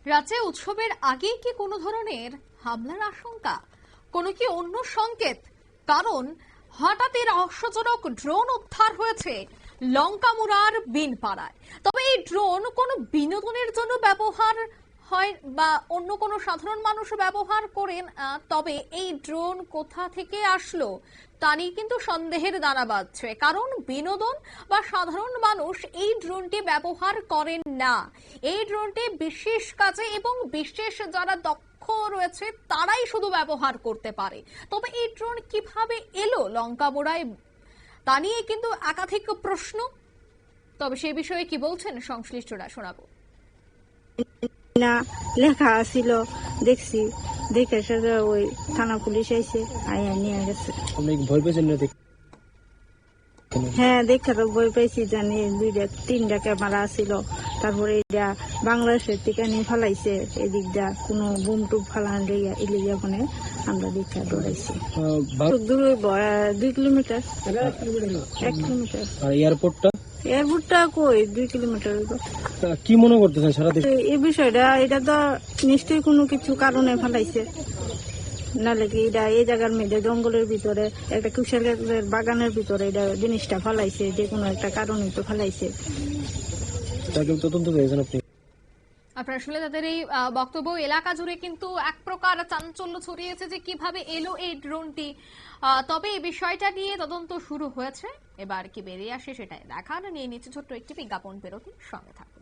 রাজ্যে উৎসবের আগেই কি কোনো ধরনের হামলার আশঙ্কা, কোনো কি অন্য সংকেত? কারণ হঠাৎই রহস্যজনক ড্রোন উদ্ধার হয়েছে লঙ্কামুড়ার বিনপাড়ায়। তবে এই ড্রোন কোনো বিনোদনের জন্য ব্যবহার হয় বা অন্য কোনো সাধারণ মানুষ ব্যবহার করেন, তবে এই ড্রোন কোথা থেকে আসলো তা নিয়ে কিন্তু সন্দেহের দানা বাঁধছে। কারণ বিনোদন বা সাধারণ মানুষ এই ড্রোনটি ব্যবহার করেন না। এই ড্রোনটি বিশেষ কাজে এবং বিশেষ যারা দক্ষ রয়েছে তারাই শুধু ব্যবহার করতে পারে। তবে এই ড্রোন কিভাবে এলো লঙ্কামুড়ায় তা নিয়ে কিন্তু একাধিক প্রশ্ন। তবে সেই বিষয়ে কি বলছেন সংশ্লিষ্টরা শোনাবো। না লেখা ছিল, দেখছি, দেখে সেটা ওই থানা পুলিশ এসে আইয়া নিয়ে গেছে। ভয় পেয়েছেন না? হ্যাঁ, দেখে তো ভয় পেয়েছি। জানি 2-3টা ক্যামেরা ছিল, তারপরে এটা বাংলাদেশের থেকে নিয়ে ফেলাইছে। এদিক দিয়ে কোনো বুম টুপ ফালান এলিয়া মানে আমরা দেখে দৌড়াইছি। 2 কিলোমিটার 1 কিলোমিটার। আর এয়ারপোর্টটা এয়ারপোর্টটা কই 2 কিলোমিটার। কি মনে করতেছেন সারা দেশে এই বিষয়টা? এটা তো নিশ্চয়ই কোনো কিছু কারণে ফেলাইছে, নাহলে কি এটা এই জায়গার মধ্যে জঙ্গলের ভিতরে একটা কুশাল বাগানের ভিতরে এটা জিনিসটা ফেলাইছে, যে কোনো একটা কারণে তো ফেলাইছে। তদন্ত করেছেন আপনি? আপনারা শুনলে তাদের এই বক্তব্য। এলাকা জুড়ে কিন্তু এক প্রকার চাঞ্চল্য ছড়িয়েছে যে কিভাবে এলো এই ড্রোনটি। তবে এই বিষয়টা নিয়ে তদন্ত শুরু হয়েছে, এবার কি বেরিয়ে আসে সেটাই দেখার। নিয়ে নিচ্ছে ছোট্ট একটি বিজ্ঞাপন বিরতি, সঙ্গে থাকুন।